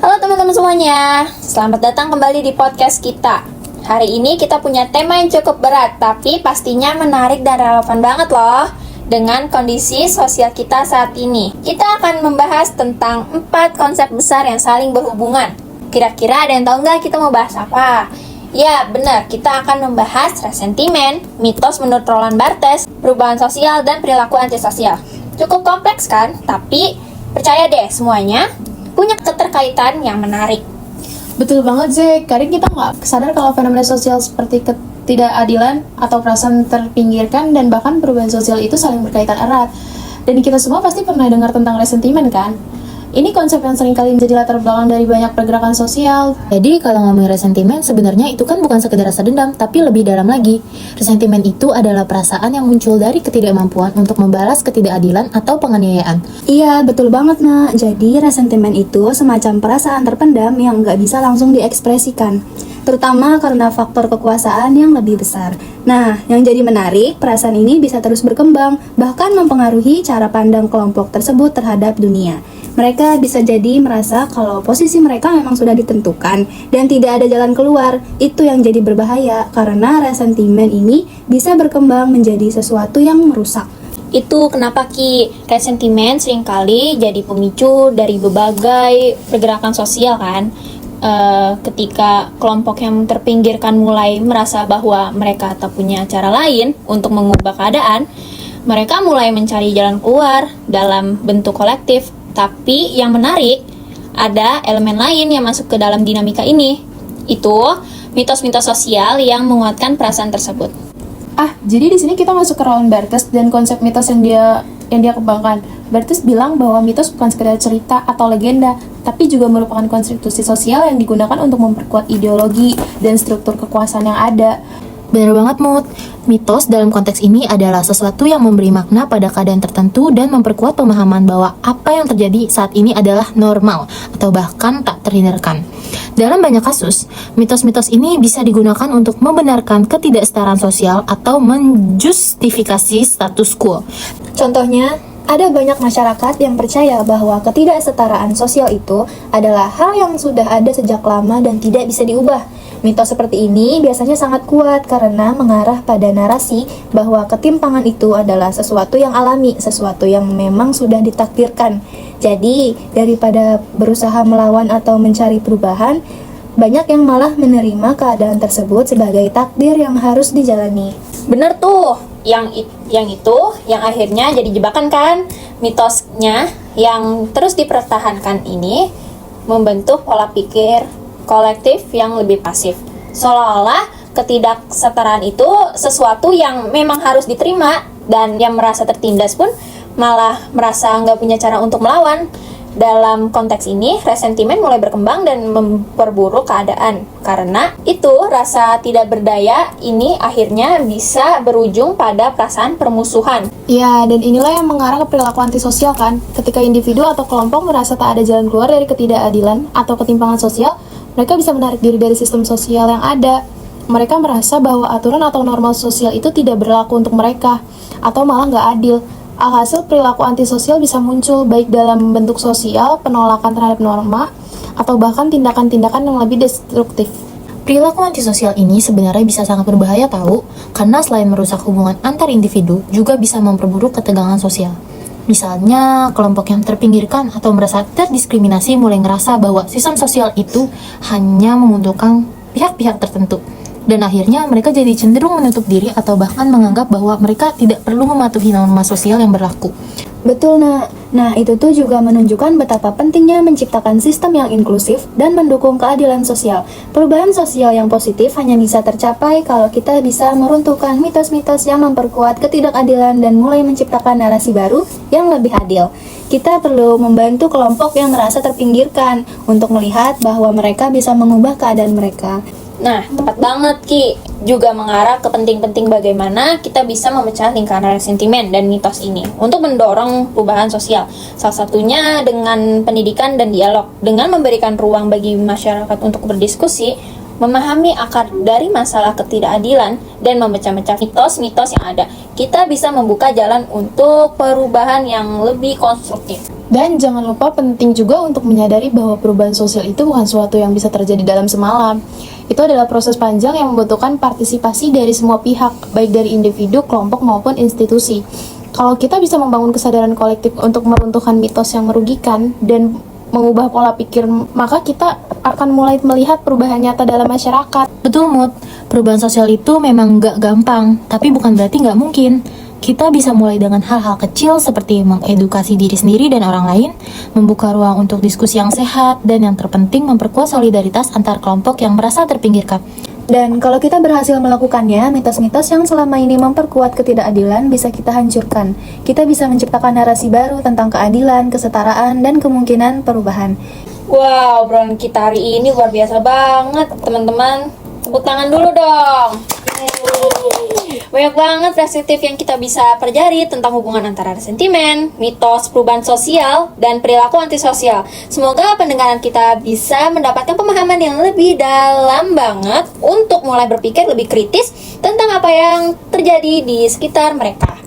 Halo teman-teman semuanya, selamat datang kembali di podcast kita. Hari ini kita punya tema yang cukup berat, tapi pastinya menarik dan relevan banget loh dengan kondisi sosial kita saat ini. Kita akan membahas tentang 4 konsep besar yang saling berhubungan. Kira-kira ada yang tahu nggak kita mau bahas apa? Ya benar, kita akan membahas resentimen, mitos menurut Roland Barthes, perubahan sosial, dan perilaku antisosial. Cukup kompleks kan? Tapi percaya deh semuanya punya keterkaitan yang menarik. Betul banget, Zek. Kadang kita nggak sadar kalau fenomena sosial seperti ketidakadilan atau perasaan terpinggirkan dan bahkan perubahan sosial itu saling berkaitan erat. Dan kita semua pasti pernah dengar tentang resentimen, kan? Ini konsep yang seringkali menjadi latar belakang dari banyak pergerakan sosial. Jadi kalau ngomongin resentimen, sebenarnya itu kan bukan sekedar rasa dendam, tapi lebih dalam lagi. Resentimen itu adalah perasaan yang muncul dari ketidakmampuan untuk membalas ketidakadilan atau penganiayaan. Iya, betul banget, Nak. Jadi, resentimen itu semacam perasaan terpendam yang nggak bisa langsung diekspresikan, terutama karena faktor kekuasaan yang lebih besar. Nah, yang jadi menarik, perasaan ini bisa terus berkembang, bahkan mempengaruhi cara pandang kelompok tersebut terhadap dunia. Mereka bisa jadi merasa kalau posisi mereka memang sudah ditentukan dan tidak ada jalan keluar. Itu yang jadi berbahaya, karena resentimen ini bisa berkembang menjadi sesuatu yang merusak. Itu kenapa resentimen seringkali jadi pemicu dari berbagai pergerakan sosial kan. Ketika kelompok yang terpinggirkan mulai merasa bahwa mereka tak punya cara lain untuk mengubah keadaan, mereka mulai mencari jalan keluar dalam bentuk kolektif. Tapi yang menarik, ada elemen lain yang masuk ke dalam dinamika ini. Itu mitos-mitos sosial yang menguatkan perasaan tersebut. Jadi di sini kita masuk ke Roland Barthes dan konsep mitos yang dia kembangkan. Barthes bilang bahwa mitos bukan sekedar cerita atau legenda, tapi juga merupakan konstruksi sosial yang digunakan untuk memperkuat ideologi dan struktur kekuasaan yang ada. Benar banget, Mut. Mitos dalam konteks ini adalah sesuatu yang memberi makna pada keadaan tertentu dan memperkuat pemahaman bahwa apa yang terjadi saat ini adalah normal atau bahkan tak terhindarkan. Dalam banyak kasus, mitos-mitos ini bisa digunakan untuk membenarkan ketidaksetaraan sosial atau menjustifikasi status quo. Contohnya, ada banyak masyarakat yang percaya bahwa ketidaksetaraan sosial itu adalah hal yang sudah ada sejak lama dan tidak bisa diubah. Mitos seperti ini biasanya sangat kuat karena mengarah pada narasi bahwa ketimpangan itu adalah sesuatu yang alami, sesuatu yang memang sudah ditakdirkan. Jadi, daripada berusaha melawan atau mencari perubahan, banyak yang malah menerima keadaan tersebut sebagai takdir yang harus dijalani. Bener tuh, yang akhirnya jadi jebakan kan. Mitosnya yang terus dipertahankan ini membentuk pola pikir kolektif yang lebih pasif. Seolah-olah ketidaksetaraan itu sesuatu yang memang harus diterima, dan yang merasa tertindas pun malah merasa nggak punya cara untuk melawan. Dalam konteks ini, resentimen mulai berkembang dan memperburuk keadaan. Karena itu, rasa tidak berdaya ini akhirnya bisa berujung pada perasaan permusuhan. Ya, dan inilah yang mengarah ke perilaku antisosial kan. Ketika individu atau kelompok merasa tak ada jalan keluar dari ketidakadilan atau ketimpangan sosial, mereka bisa menarik diri dari sistem sosial yang ada. Mereka merasa bahwa aturan atau normal sosial itu tidak berlaku untuk mereka, atau malah nggak adil. Alhasil perilaku antisosial bisa muncul baik dalam bentuk sosial, penolakan terhadap norma, atau bahkan tindakan-tindakan yang lebih destruktif. Perilaku antisosial ini sebenarnya bisa sangat berbahaya tahu, karena selain merusak hubungan antar individu, juga bisa memperburuk ketegangan sosial. Misalnya, kelompok yang terpinggirkan atau merasa terdiskriminasi mulai ngerasa bahwa sistem sosial itu hanya menguntungkan pihak-pihak tertentu. Dan akhirnya mereka jadi cenderung menutup diri atau bahkan menganggap bahwa mereka tidak perlu mematuhi norma sosial yang berlaku. Betul, Nak. Nah, itu tuh juga menunjukkan betapa pentingnya menciptakan sistem yang inklusif dan mendukung keadilan sosial. Perubahan sosial yang positif hanya bisa tercapai kalau kita bisa meruntuhkan mitos-mitos yang memperkuat ketidakadilan dan mulai menciptakan narasi baru yang lebih adil. Kita perlu membantu kelompok yang merasa terpinggirkan untuk melihat bahwa mereka bisa mengubah keadaan mereka. Nah, tepat banget juga mengarah ke penting-penting bagaimana kita bisa memecah lingkaran resentimen dan mitos ini untuk mendorong perubahan sosial. Salah satunya dengan pendidikan dan dialog, dengan memberikan ruang bagi masyarakat untuk berdiskusi, memahami akar dari masalah ketidakadilan, dan memecah-mecah mitos-mitos yang ada. Kita bisa membuka jalan untuk perubahan yang lebih konstruktif. Dan jangan lupa penting juga untuk menyadari bahwa perubahan sosial itu bukan sesuatu yang bisa terjadi dalam semalam. Itu adalah proses panjang yang membutuhkan partisipasi dari semua pihak, baik dari individu, kelompok, maupun institusi. Kalau kita bisa membangun kesadaran kolektif untuk meruntuhkan mitos yang merugikan dan mengubah pola pikir, maka kita akan mulai melihat perubahan nyata dalam masyarakat. Betul, Mut. Perubahan sosial itu memang nggak gampang, tapi bukan berarti nggak mungkin. Kita bisa mulai dengan hal-hal kecil seperti mengedukasi diri sendiri dan orang lain, membuka ruang untuk diskusi yang sehat, dan yang terpenting memperkuat solidaritas antar kelompok yang merasa terpinggirkan. Dan kalau kita berhasil melakukannya, mitos-mitos yang selama ini memperkuat ketidakadilan bisa kita hancurkan. Kita bisa menciptakan narasi baru tentang keadilan, kesetaraan, dan kemungkinan perubahan. Wow, obrolan kita hari ini luar biasa banget, teman-teman. Tepuk tangan dulu dong. Banyak banget perspektif yang kita bisa pelajari tentang hubungan antara sentimen, mitos, perubahan sosial, dan perilaku antisosial. Semoga pendengaran kita bisa mendapatkan pemahaman yang lebih dalam banget untuk mulai berpikir lebih kritis tentang apa yang terjadi di sekitar mereka.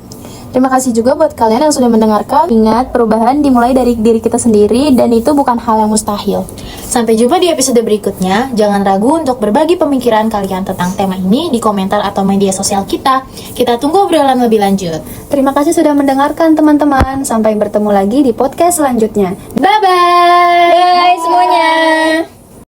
Terima kasih juga buat kalian yang sudah mendengarkan. Ingat, perubahan dimulai dari diri kita sendiri dan itu bukan hal yang mustahil. Sampai jumpa di episode berikutnya. Jangan ragu untuk berbagi pemikiran kalian tentang tema ini di komentar atau media sosial kita. Kita tunggu obrolan lebih lanjut. Terima kasih sudah mendengarkan teman-teman. Sampai bertemu lagi di podcast selanjutnya. Bye-bye! Bye semuanya!